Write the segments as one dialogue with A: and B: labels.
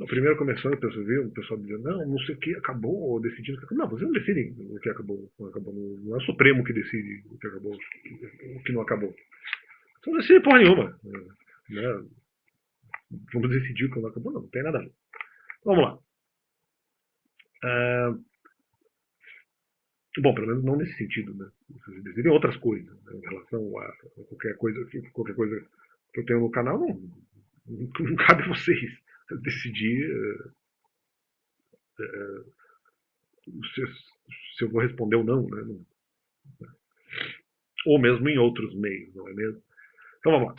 A: Primeiro começou, o pessoal dizendo, não, não sei o que acabou, decidindo que acabou. Não, vocês não decidem o que acabou, não acabou. Não é o Supremo que decide o que acabou, o que não acabou. Vocês não decidem porra nenhuma. Né? Vamos decidir o que não acabou, não tem nada a ver. Vamos lá. Ah, bom, pelo menos não nesse sentido, né? Vocês decidem outras coisas, né? Em relação a qualquer coisa que eu tenho no canal, não cabe a vocês decidir se, se eu vou responder ou não, né? Ou mesmo em outros meios, não é mesmo? Então vamos lá.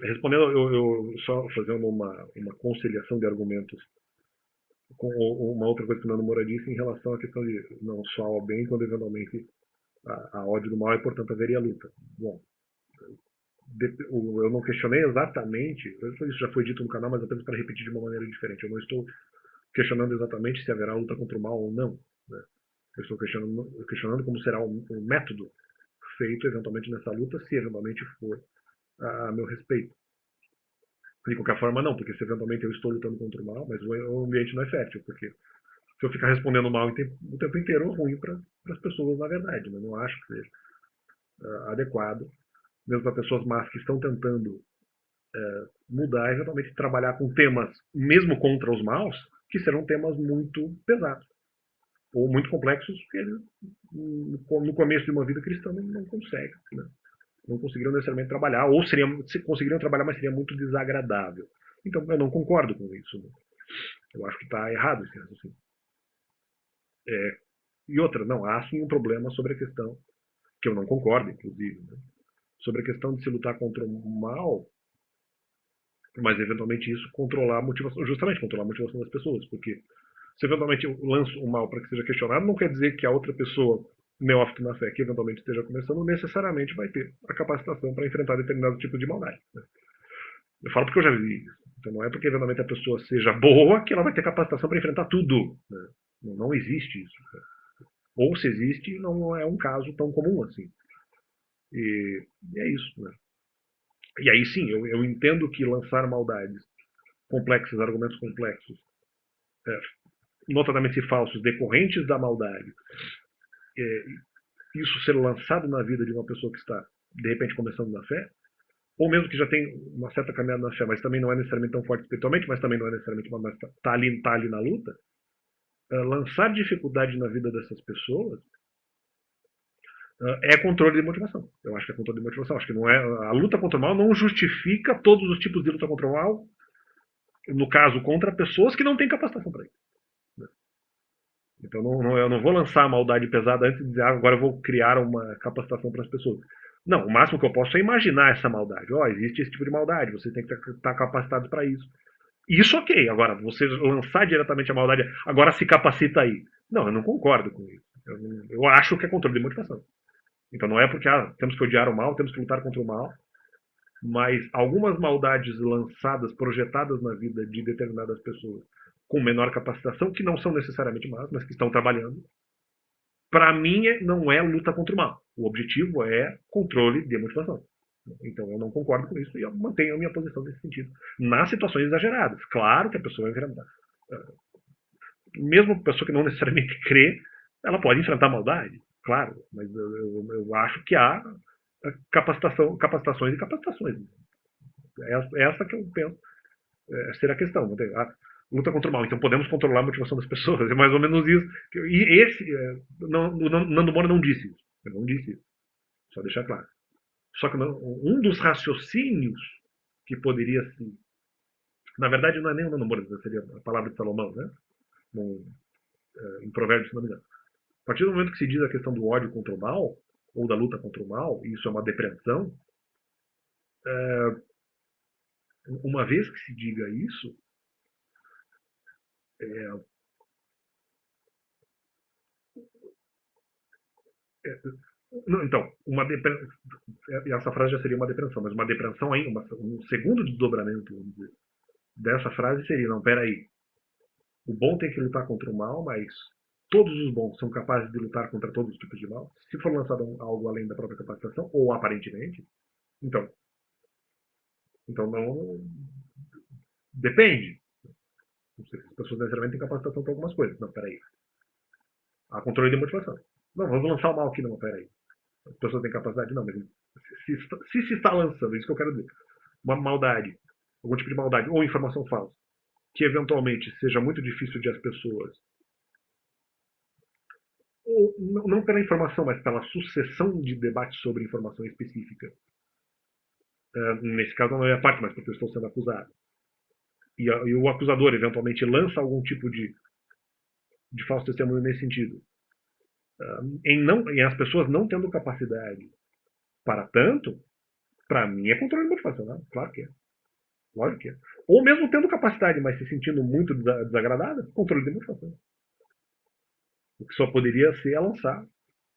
A: Respondendo, eu só fazendo uma conciliação de argumentos com uma outra coisa que o meu namorado disse em relação à questão de não só ao bem, quando eventualmente a ódio do mal e, portanto, haveria luta. Bom, eu não questionei exatamente, isso já foi dito no canal, mas apenas para repetir de uma maneira diferente. Eu não estou questionando exatamente se haverá luta contra o mal ou não. Né? Eu estou questionando como será o método feito eventualmente nessa luta, se eventualmente for a meu respeito. De qualquer forma, não, porque se eventualmente eu estou lutando contra o mal, mas o ambiente não é fértil, porque se eu ficar respondendo mal o tempo inteiro é ruim para as pessoas, na verdade. Né? Não acho que seja adequado, mesmo para pessoas más que estão tentando mudar, eventualmente trabalhar com temas, mesmo contra os maus, que serão temas muito pesados ou muito complexos, que eles, no começo de uma vida cristã, não conseguem. Né? Não conseguiriam necessariamente trabalhar, ou se conseguiriam trabalhar, mas seria muito desagradável. Então, eu não concordo com isso. Né? Eu acho que está errado esse raciocínio. E outra, não, há sim um problema sobre a questão, que eu não concordo, inclusive, né? Sobre a questão de se lutar contra o mal, mas eventualmente isso controlar a motivação, justamente controlar a motivação das pessoas, porque se eventualmente eu lanço o mal para que seja questionado, não quer dizer que a outra pessoa neófito na fé que eventualmente esteja começando necessariamente vai ter a capacitação para enfrentar determinado tipo de maldade. Né? Eu falo porque eu já vivi isso. Então não é porque eventualmente a pessoa seja boa que ela vai ter capacitação para enfrentar tudo. Né? Não existe isso. Né? Ou se existe, não é um caso tão comum assim. E é isso. Né? E aí sim, eu entendo que lançar maldades complexas, argumentos complexos, é, notadamente falsos, decorrentes da maldade, é, isso ser lançado na vida de uma pessoa que está, de repente, começando na fé, ou mesmo que já tem uma certa caminhada na fé, mas também não é necessariamente tão forte espiritualmente, mas também não é necessariamente, mas tá ali na luta, lançar dificuldade na vida dessas pessoas é controle de motivação. Eu acho que é controle de motivação. Acho que não é a luta contra o mal não justifica todos os tipos de luta contra o mal, no caso contra pessoas que não têm capacitação para isso. Então eu não vou lançar a maldade pesada antes de dizer agora eu vou criar uma capacitação para as pessoas. Não, o máximo que eu posso é imaginar essa maldade. Ó, existe esse tipo de maldade, você tem que estar capacitado para isso. Isso ok. Agora, você lançar diretamente a maldade, agora se capacita aí. Não, eu não concordo com isso. Eu acho que é controle de motivação. Então não é porque temos que odiar o mal, temos que lutar contra o mal, mas algumas maldades lançadas, projetadas na vida de determinadas pessoas com menor capacitação, que não são necessariamente más, mas que estão trabalhando, para mim não é luta contra o mal. O objetivo é controle de motivação. Então eu não concordo com isso e eu mantenho a minha posição nesse sentido. Nas situações exageradas. Claro que a pessoa vai enfrentar. Mesmo a pessoa que não necessariamente crê, ela pode enfrentar a maldade. Claro, mas eu acho que há capacitações e capacitações. Essa que eu penso ser a questão. A luta contra o mal. Então podemos controlar a motivação das pessoas. É mais ou menos isso. E o Nando Moura não disse isso. Ele não disse isso. Só deixar claro. Só que um dos raciocínios que poderia se. Na verdade, não é nem o Nando Moura, seria a palavra de Salomão, né? Em Provérbios, se não me engano. A partir do momento que se diz a questão do ódio contra o mal, ou da luta contra o mal, e isso é uma depreensão, uma vez que se diga isso, é, é, não, então, essa frase já seria uma depreensão, mas uma depreensão aí, um segundo desdobramento, vamos dizer, dessa frase seria, não, peraí, o bom tem que lutar contra o mal, mas todos os bons são capazes de lutar contra todos os tipos de mal. Se for lançado algo além da própria capacitação, ou aparentemente, então, então não depende. Não sei se as pessoas necessariamente têm capacitação para algumas coisas. Não, peraí. Há controle de motivação. Não, vamos lançar o mal aqui, não, peraí. As pessoas têm capacidade, não, mas se está lançando, isso que eu quero dizer, uma maldade, algum tipo de maldade, ou informação falsa, que eventualmente seja muito difícil de as pessoas, ou não pela informação, mas pela sucessão de debates sobre informação específica. Nesse caso não é a parte, mas porque eu estou sendo acusado. E o acusador eventualmente lança algum tipo de falso testemunho nesse sentido. Em as pessoas não tendo capacidade para tanto, para mim é controle motivacional. Claro que é. Lógico que é. Ou mesmo tendo capacidade, mas se sentindo muito desagradada, controle de motivação. O que só poderia ser é lançar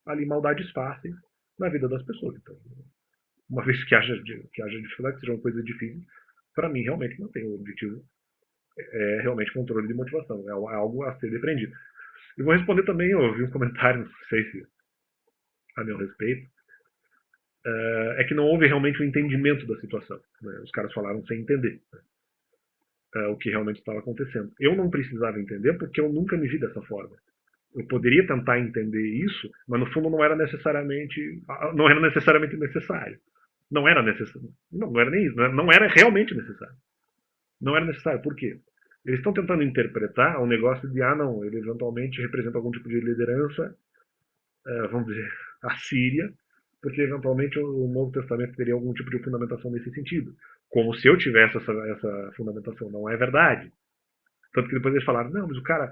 A: ali maldades fáceis na vida das pessoas. Então, uma vez que haja dificuldade, que seja uma coisa difícil, para mim realmente não tem o objetivo. É realmente controle de motivação. É algo a ser depreendido. E vou responder também, eu ouvi um comentário, não sei se a meu respeito, é que não houve realmente um entendimento da situação. Né? Os caras falaram sem entender, né? O que realmente estava acontecendo. Eu não precisava entender porque eu nunca me vi dessa forma. Eu poderia tentar entender isso, mas no fundo não era necessariamente necessário. Não era necessário. Não era nem isso. Não era realmente necessário. Não era necessário. Por quê? Eles estão tentando interpretar um negócio de, não, ele eventualmente representa algum tipo de liderança, vamos dizer, assíria, porque eventualmente o Novo Testamento teria algum tipo de fundamentação nesse sentido. Como se eu tivesse essa fundamentação. Não é verdade. Tanto que depois eles falaram, não, mas o cara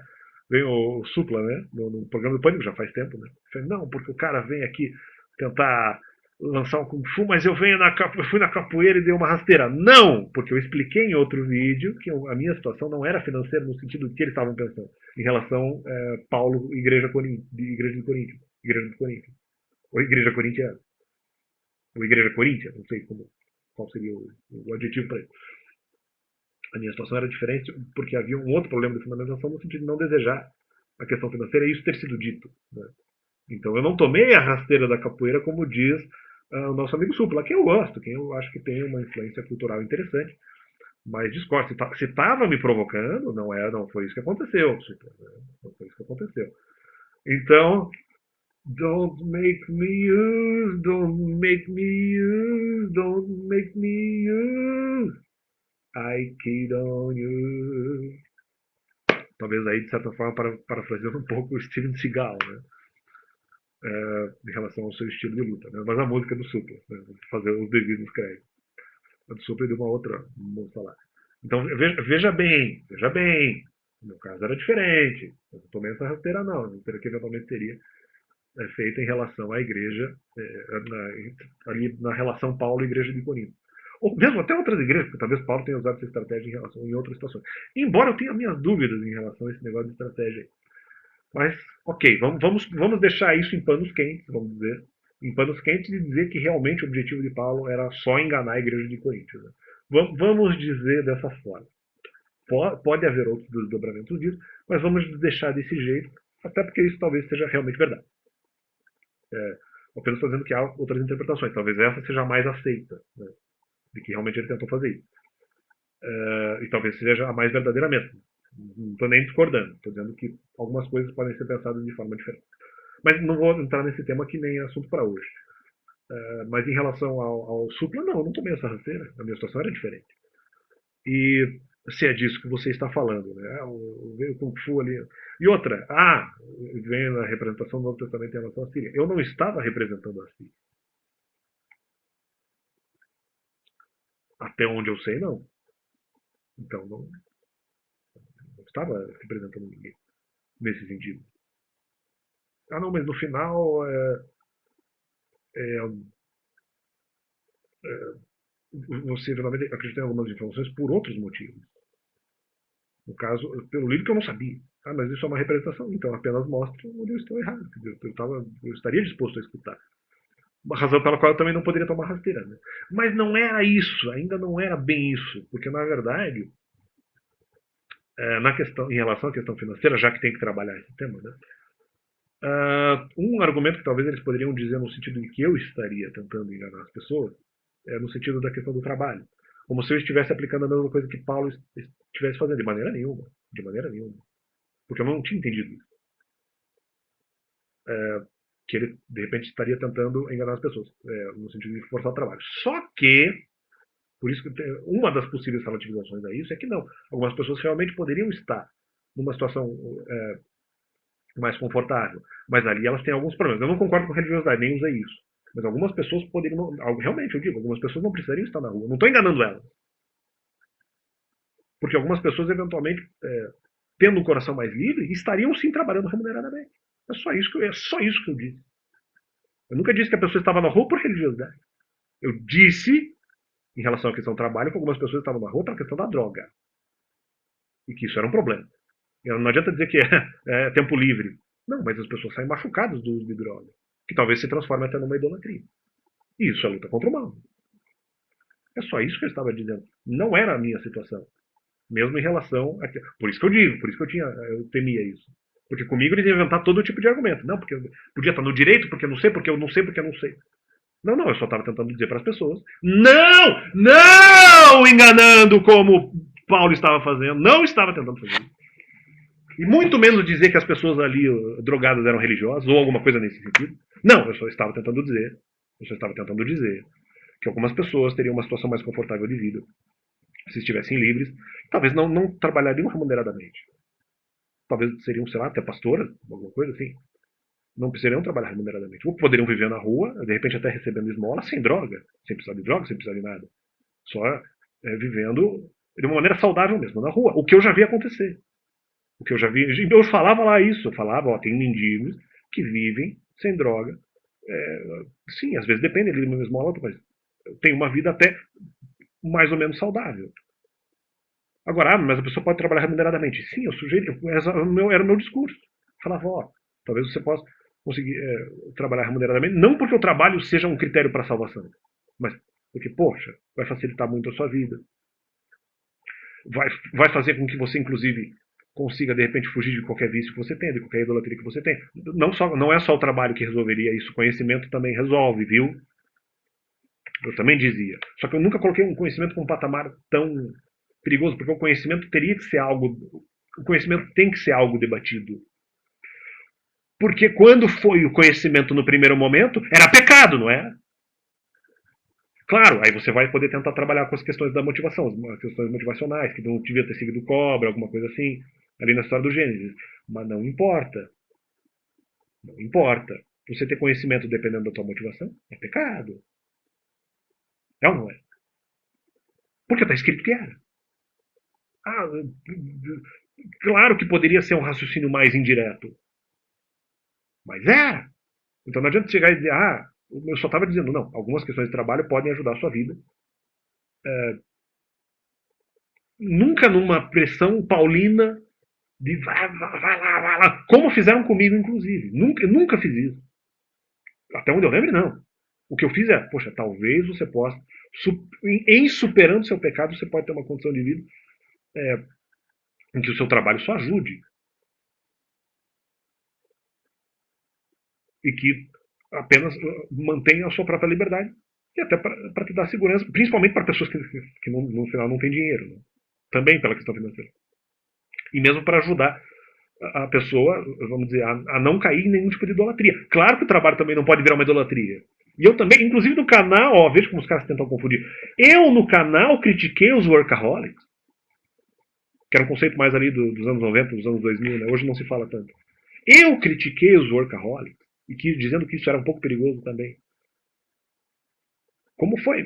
A: vem o Supla, né? No programa do Pânico já faz tempo, né? Falei, não, porque o cara vem aqui tentar lançar um Kung Fu, mas eu fui na capoeira e dei uma rasteira. Não! Porque eu expliquei em outro vídeo que a minha situação não era financeira no sentido que eles estavam pensando, em relação Paulo, Igreja de Corinto, Igreja de Corinto, ou Igreja Corintiana, ou Igreja Coríntia, não sei qual seria o adjetivo para isso. A minha situação era diferente porque havia um outro problema de fundamentação no sentido de não desejar a questão financeira e isso ter sido dito. Né? Então eu não tomei a rasteira da capoeira como diz o nosso amigo Supla, que eu gosto, que eu acho que tem uma influência cultural interessante, mas discordo. Se estava me provocando, não foi isso que aconteceu. Supla, né? Não foi isso que aconteceu. Então, don't make me use, don't make me use, don't make me use. I kid on you. Talvez aí, de certa forma, parafraseando um pouco o Steven Seagal, né? Em relação ao seu estilo de luta. Né? Mas a música é do Super, né? Fazer os devidos créditos. A do Super e de uma outra moça lá. Então, veja bem, veja bem. No meu caso era diferente. Eu não tomei essa rasteira, não. A rasteira que eventualmente seria feita em relação à igreja, ali na relação Paulo e Igreja de Corinto. Ou mesmo até outras igrejas, porque talvez Paulo tenha usado essa estratégia em outras situações. Embora eu tenha minhas dúvidas em relação a esse negócio de estratégia. Mas, ok, vamos deixar isso em panos quentes, vamos dizer. Em panos quentes e dizer que realmente o objetivo de Paulo era só enganar a igreja de Coríntios. Né? Vamos dizer dessa forma. Pode haver outros desdobramentos disso, mas vamos deixar desse jeito, até porque isso talvez seja realmente verdade. Apenas estou dizendo que há outras interpretações. Talvez essa seja a mais aceita, né? De que realmente ele tentou fazer isso. E talvez seja a mais verdadeira mesmo. Não estou nem discordando. Estou dizendo que algumas coisas podem ser pensadas de forma diferente. Mas não vou entrar nesse tema que nem é assunto para hoje. Mas em relação ao Supla, não, eu não tomei essa rasteira. A minha situação era diferente. E se é disso que você está falando, né? O Kung Fu ali. E outra, vem a representação do Novo Testamento em relação à Síria. Eu não estava representando a Síria. Até onde eu sei, não. Então, não estava representando ninguém nesse sentido. Não, mas no final é, você realmente acredita em algumas informações por outros motivos. No caso, pelo livro que eu não sabia. Mas isso é uma representação, então apenas mostra onde eu estou errado. Eu estaria disposto a escutar. Uma razão pela qual eu também não poderia tomar rasteira. Né? Mas não era isso, ainda não era bem isso, porque na verdade, em relação à questão financeira, já que tem que trabalhar esse tema, né? Um argumento que talvez eles poderiam dizer no sentido de que eu estaria tentando enganar as pessoas é no sentido da questão do trabalho. Como se eu estivesse aplicando a mesma coisa que Paulo estivesse fazendo. De maneira nenhuma. De maneira nenhuma. Porque eu não tinha entendido isso. Que ele, de repente, estaria tentando enganar as pessoas. No sentido de forçar o trabalho. Só que, por isso que uma das possíveis relativizações a isso é que não. Algumas pessoas realmente poderiam estar numa situação mais confortável. Mas ali elas têm alguns problemas. Eu não concordo com a religiosidade, nem usei isso. Mas algumas pessoas poderiam. Realmente, eu digo, algumas pessoas não precisariam estar na rua. Não estou enganando elas. Porque algumas pessoas, eventualmente, tendo um coração mais livre, estariam sim trabalhando remuneradamente. É só isso que eu disse. Eu nunca disse que a pessoa estava na rua por religiosidade. Eu disse, em relação à questão do trabalho, que algumas pessoas estavam na rua pela questão da droga. E que isso era um problema. Não adianta dizer que é tempo livre. Não, mas as pessoas saem machucadas do uso de droga. Que talvez se transforme até numa idolatria. E isso é luta contra o mal. É só isso que eu estava dizendo. Não era a minha situação. Mesmo em relação a... Por isso que eu digo, por isso que eu temia isso. Porque comigo eles iam inventar todo tipo de argumento. Não, porque eu podia estar no direito, porque eu não sei, porque eu não sei, porque eu não sei. Não, eu só estava tentando dizer para as pessoas. Não enganando como Paulo estava fazendo. Não estava tentando fazer isso. E muito menos dizer que as pessoas ali drogadas eram religiosas ou alguma coisa nesse sentido. Não, eu só estava tentando dizer que algumas pessoas teriam uma situação mais confortável de vida se estivessem livres, talvez não trabalhariam remuneradamente. Talvez seriam, sei lá, até pastoras, alguma coisa assim. Não precisariam trabalhar remuneradamente. Ou poderiam viver na rua, de repente até recebendo esmola, sem droga, sem precisar de droga, sem precisar de nada. Só vivendo de uma maneira saudável mesmo, na rua. O que eu já vi acontecer. O que eu já vi. Eu falava lá isso, eu falava, ó, tem mendigos que vivem sem droga. Sim, às vezes depende ali de uma esmola, mas tem uma vida até mais ou menos saudável. Agora, mas a pessoa pode trabalhar remuneradamente. Sim, eu sugeri, era o meu discurso. Eu falava, ó, talvez você possa conseguir trabalhar remuneradamente, não porque o trabalho seja um critério para a salvação, mas porque, poxa, vai facilitar muito a sua vida. Vai fazer com que você, inclusive, consiga, de repente, fugir de qualquer vício que você tem, de qualquer idolatria que você tem. Não é só o trabalho que resolveria isso, o conhecimento também resolve, viu? Eu também dizia. Só que eu nunca coloquei um conhecimento com um patamar tão perigoso, porque o conhecimento teria que ser algo. O conhecimento tem que ser algo debatido. Porque quando foi o conhecimento no primeiro momento, era pecado, não é? Claro, aí você vai poder tentar trabalhar com as questões da motivação, as questões motivacionais, que não devia ter seguido cobra, alguma coisa assim, ali na história do Gênesis. Mas não importa. Não importa. Você ter conhecimento dependendo da tua motivação é pecado. É ou não é? Porque está escrito que era. Ah, claro que poderia ser um raciocínio mais indireto. Mas era. Então não adianta chegar e dizer, eu só estava dizendo, não, algumas questões de trabalho podem ajudar a sua vida. Nunca numa pressão paulina de vai lá, como fizeram comigo, inclusive. Nunca fiz isso. Até onde eu lembro, não. O que eu fiz é, poxa, talvez você possa, em superando seu pecado, você pode ter uma condição de vida em que o seu trabalho só ajude. E que apenas mantenha a sua própria liberdade. E até para te dar segurança, principalmente para pessoas que no final não têm dinheiro. Né? Também pela questão financeira. E mesmo para ajudar a pessoa, vamos dizer, a não cair em nenhum tipo de idolatria. Claro que o trabalho também não pode virar uma idolatria. E eu também, inclusive no canal, ó, veja como os caras tentam confundir. Eu no canal critiquei os workaholics, que era um conceito mais ali dos anos 90, dos anos 2000, né? Hoje não se fala tanto. Eu critiquei os workaholics, e dizendo que isso era um pouco perigoso também. Como foi?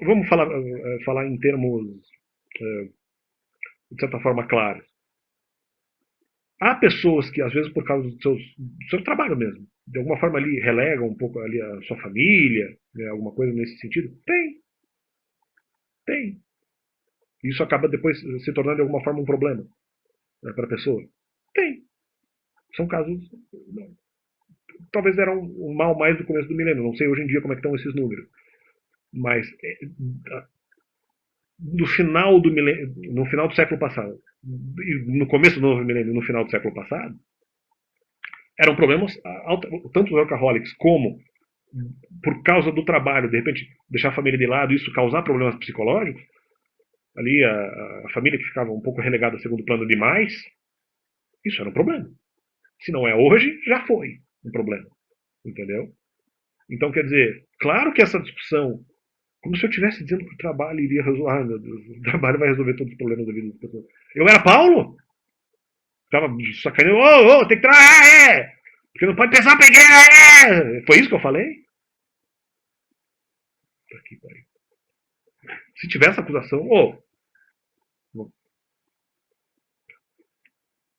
A: Vamos falar em termos, de certa forma, claros. Há pessoas que, às vezes, por causa do seu trabalho mesmo, de alguma forma ali relegam um pouco ali a sua família, né, alguma coisa nesse sentido. Tem. Isso acaba depois se tornando de alguma forma um problema, né, para a pessoa. Tem. São casos. Talvez eram um mal mais do começo do milênio. Não sei hoje em dia como é que estão esses números. Mas no final do milênio, no final do século passado, no começo do novo milênio, no final do século passado, eram problemas, tanto os alcoholics como por causa do trabalho, de repente, deixar a família de lado, isso causar problemas psicológicos, ali a família que ficava um pouco relegada a segundo plano demais, isso era um problema. Se não é hoje, já foi um problema. Entendeu? Então, quer dizer, claro que essa discussão, como se eu estivesse dizendo que o trabalho iria resolver. Ah, meu Deus, o trabalho vai resolver todos os problemas da vida das pessoas. Eu era Paulo? Tava sacaneando, tem que trabalhar, porque não pode pensar pegueira, Foi isso que eu falei? Aqui, se tiver essa acusação,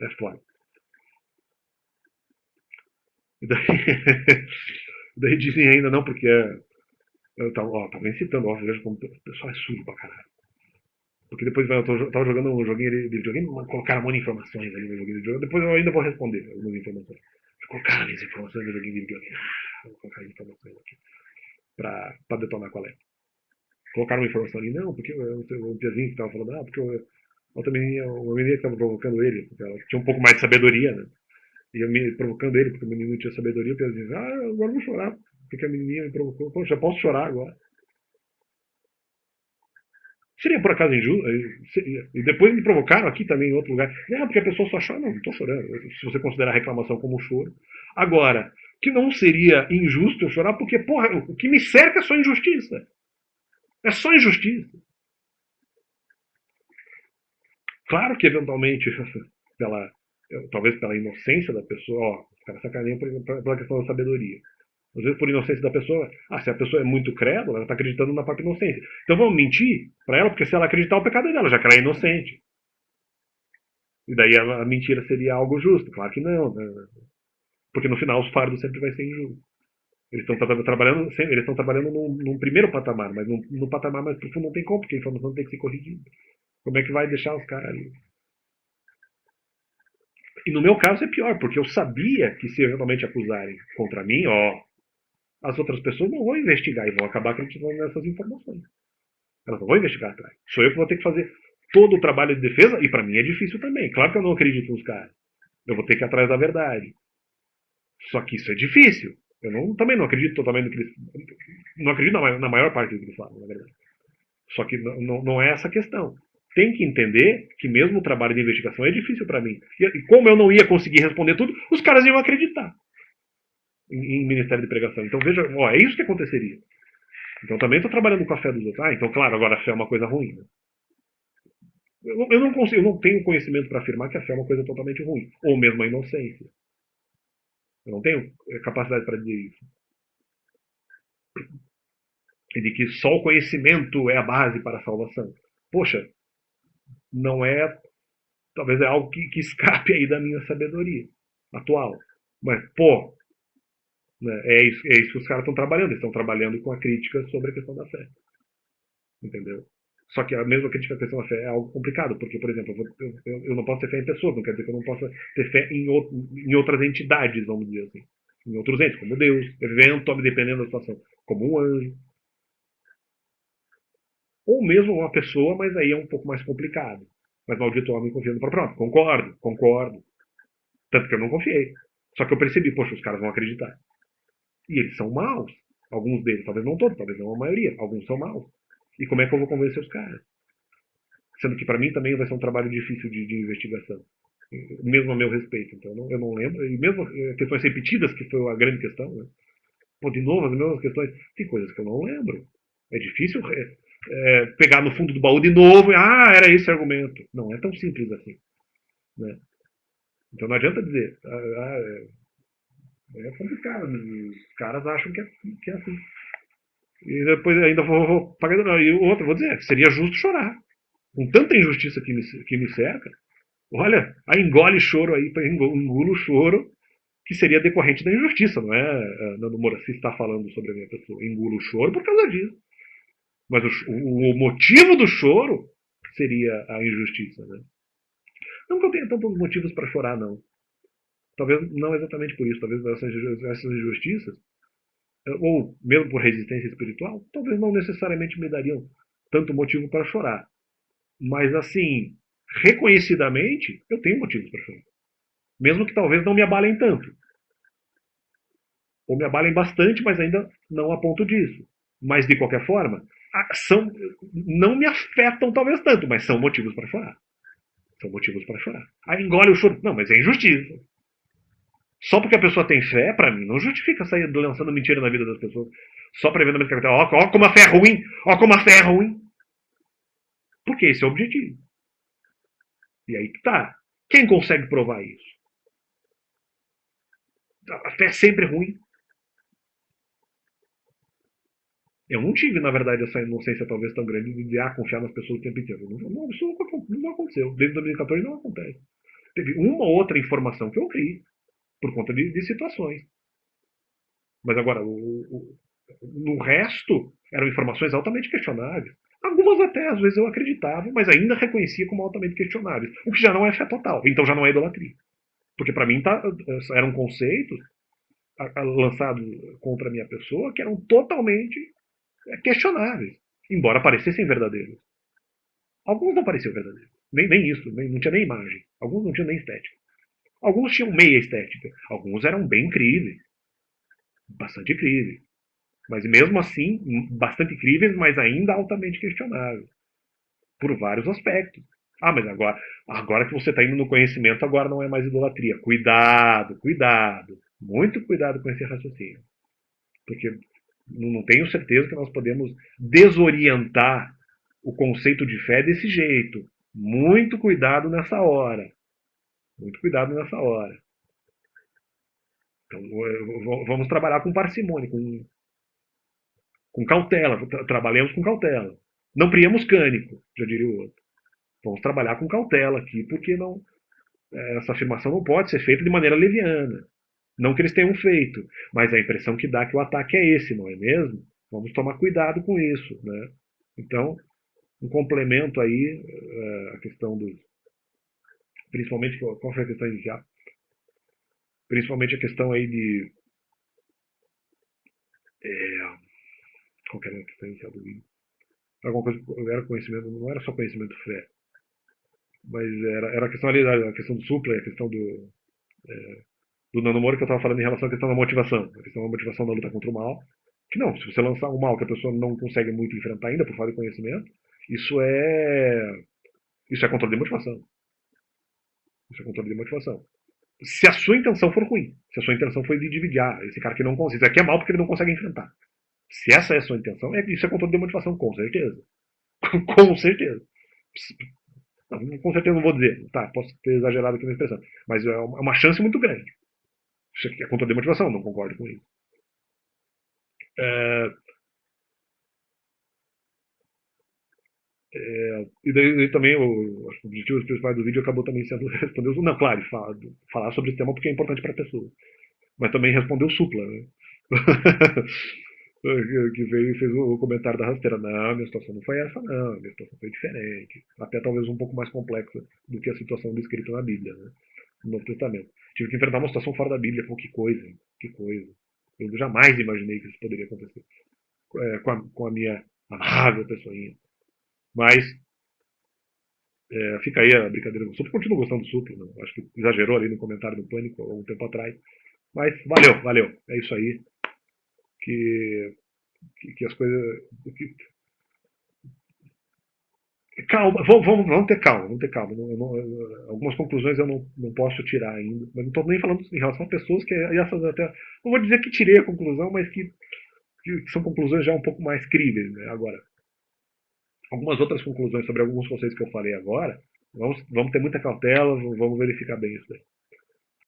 A: é foda. E daí, daí dizem ainda não, porque eu tava incitando, veja como o pessoal é sujo pra caralho. Porque depois eu tava jogando um joguinho de videogame, colocaram um monte de informações ali no joguinho de videogame. Depois eu ainda vou responder algumas informações. Colocaram as informações no joguinho de videogame. Vou colocar as informações aqui pra detonar qual é. Colocaram uma informação ali, não, porque o Piazinho que tava falando, porque outra menina, uma menina que tava provocando ele, porque ela tinha um pouco mais de sabedoria, né? E eu me provocando ele, porque o menino não tinha sabedoria, o Piazinho, agora eu vou chorar, porque a menininha me provocou. Poxa, já posso chorar agora. Seria por acaso injusto? E depois me provocaram aqui também em outro lugar. Porque a pessoa só chora. Não, não estou chorando. Se você considerar a reclamação como choro. Agora, que não seria injusto eu chorar, porque, porra, o que me cerca é só injustiça. É só injustiça. Claro que, eventualmente, pela, talvez pela inocência da pessoa, os caras sacaneiam pela questão da sabedoria. Às vezes, por inocência da pessoa, se a pessoa é muito crédula, ela está acreditando na própria inocência. Então vamos mentir para ela, porque se ela acreditar, o pecado é dela, já que ela é inocente. E daí a mentira seria algo justo. Claro que não, né? Porque no final os fardos sempre vai ser injusto. Eles estão trabalhando, eles estão trabalhando num primeiro patamar, mas no patamar mais profundo não tem como, porque a informação tem que ser corrigida. Como é que vai deixar os caras ali? E no meu caso é pior, porque eu sabia que se eventualmente acusarem contra mim, as outras pessoas não vão investigar e vão acabar acreditando nessas informações. Elas não vão investigar atrás. Sou eu que vou ter que fazer todo o trabalho de defesa, e para mim é difícil também. Claro que eu não acredito nos caras. Eu vou ter que ir atrás da verdade. Só que isso é difícil. Também não acredito totalmente no que eles. Não acredito na maior parte do que eles falam, na verdade. Só que não é essa a questão. Tem que entender que mesmo o trabalho de investigação é difícil para mim. E como eu não ia conseguir responder tudo, os caras iam acreditar em Ministério de Pregação. Então veja, é isso que aconteceria. Então também estou trabalhando com a fé dos outros. Então claro, agora a fé é uma coisa ruim. Né? Eu não tenho conhecimento para afirmar que a fé é uma coisa totalmente ruim. Ou mesmo a inocência. Eu não tenho capacidade para dizer isso. E de que só o conhecimento é a base para a salvação. Poxa, não é. Talvez é algo que escape aí da minha sabedoria atual. Mas, né, é isso que os caras estão trabalhando. Eles estão trabalhando com a crítica sobre a questão da fé. Entendeu? Só que a mesma crítica à questão da fé é algo complicado, porque, por exemplo, eu não posso ter fé em pessoas, não quer dizer que eu não possa ter fé em outras entidades, vamos dizer assim. Em outros entes, como Deus, eventualmente, dependendo da situação, como um anjo. Ou mesmo uma pessoa, mas aí é um pouco mais complicado. Mas maldito homem confiando para pronto. Concordo, concordo. Tanto que eu não confiei. Só que eu percebi, poxa, os caras vão acreditar. E eles são maus. Alguns deles, talvez não todos, talvez não a maioria. Alguns são maus. E como é que eu vou convencer os caras? Sendo que para mim também vai ser um trabalho difícil de investigação. Mesmo a meu respeito. Então eu não lembro. E mesmo questões repetidas, que foi a grande questão, né? De novo, as mesmas questões. Tem coisas que eu não lembro. É difícil pegar no fundo do baú de novo e, era esse argumento. Não é tão simples assim. Né? Então não adianta dizer. É complicado. Os caras acham que é assim. E depois ainda vou pagar. E o outro, vou dizer, seria justo chorar. Com tanta injustiça que me cerca, olha, a engole choro aí, engulo choro, que seria decorrente da injustiça, não é, Nando Moura, se está falando sobre a minha pessoa. Engulo choro por causa disso. Mas o motivo do choro seria a injustiça, né? Não que eu tenha tantos motivos para chorar, não. Talvez não exatamente por isso, talvez essas injustiças, ou mesmo por resistência espiritual, talvez não necessariamente me dariam tanto motivo para chorar. Mas assim, reconhecidamente, eu tenho motivos para chorar. Mesmo que talvez não me abalem tanto. Ou me abalem bastante, mas ainda não a ponto disso. Mas, de qualquer forma, são, não me afetam talvez tanto, mas são motivos para chorar. São motivos para chorar. Aí engole o choro. Não, mas é injustiça. Só porque a pessoa tem fé, para mim, não justifica sair lançando mentira na vida das pessoas. Só para eventualmente acreditar. Ó, como a fé é ruim. Ó, como a fé é ruim. Porque esse é o objetivo. E aí que tá. Quem consegue provar isso? A fé é sempre ruim. Eu não tive, na verdade, essa inocência talvez tão grande de dizer, confiar nas pessoas o tempo inteiro. Não, isso não aconteceu. Desde 2014 não acontece. Teve uma ou outra informação que eu criei por conta de situações. Mas agora, no resto, eram informações altamente questionáveis. Algumas até, às vezes, eu acreditava, mas ainda reconhecia como altamente questionáveis. O que já não é fé total. Então já não é idolatria. Porque para mim eram conceitos lançados contra a minha pessoa que eram totalmente questionáveis. Embora parecessem verdadeiros. Alguns não pareciam verdadeiros. Nem isso, não tinha nem imagem. Alguns não tinham nem estética. Alguns tinham meia estética. Alguns eram bem incríveis. Bastante incríveis. Mas mesmo assim, bastante incríveis, mas ainda altamente questionáveis. Por vários aspectos. Mas agora que você está indo no conhecimento, agora não é mais idolatria. Cuidado, cuidado. Muito cuidado com esse raciocínio. Porque não tenho certeza que nós podemos desorientar o conceito de fé desse jeito. Muito cuidado nessa hora. Muito cuidado nessa hora. Então, vamos trabalhar com parcimônia, com cautela. Trabalhemos com cautela. Não priemos cânico, já diria o outro. Vamos trabalhar com cautela aqui, porque não, essa afirmação não pode ser feita de maneira leviana. Não que eles tenham feito, mas a impressão que dá é que o ataque é esse, não é mesmo? Vamos tomar cuidado com isso, né? Então, um complemento aí, a questão dos. Principalmente, qual foi a questão inicial? Principalmente a questão aí de. Qual que era a questão inicial do vídeo? Alguma coisa, era conhecimento, não era só conhecimento fé, mas era a questão ali, a questão do supla, a questão do nanomoro que eu estava falando em relação à questão da motivação. A questão da motivação da luta contra o mal. Que não, se você lançar um mal que a pessoa não consegue muito enfrentar ainda por falta de conhecimento, isso é. Isso é controle de motivação. Isso é controle de motivação. Se a sua intenção for ruim, se a sua intenção foi de dividir, esse cara que não consegue, isso aqui é mal porque ele não consegue enfrentar. Se essa é a sua intenção, isso é controle de motivação, com certeza. Com certeza. Não, com certeza não vou dizer, tá, posso ter exagerado aqui na expressão, mas é uma chance muito grande. Isso aqui é controle de motivação, não concordo com isso. É, e daí também o objetivo principal do vídeo acabou também sendo responder os. Não, claro, falar sobre esse tema porque é importante para a pessoa. Mas também responder o supla, né? Que veio e fez o comentário da rasteira. Não, minha situação não foi essa, não. Minha situação foi diferente. Até talvez um pouco mais complexa do que a situação descrita na Bíblia, né? No Novo Testamento. Tive que enfrentar uma situação fora da Bíblia. Pô, que coisa, que coisa. Eu jamais imaginei que isso poderia acontecer com a minha amável pessoinha. Mas fica aí a brincadeira do Supla. Continuo gostando do Supla. Não? Acho que exagerou ali no comentário do Pânico há um tempo atrás. Mas valeu, valeu. É isso aí. Que as coisas. Calma, vamos ter calma, vamos ter calma. Algumas conclusões eu não posso tirar ainda. Mas não estou nem falando em relação a pessoas que essas até. Não vou dizer que tirei a conclusão, mas que são conclusões já um pouco mais críveis. Né? Agora, algumas outras conclusões sobre alguns conceitos que eu falei agora, vamos ter muita cautela, vamos verificar bem isso daí.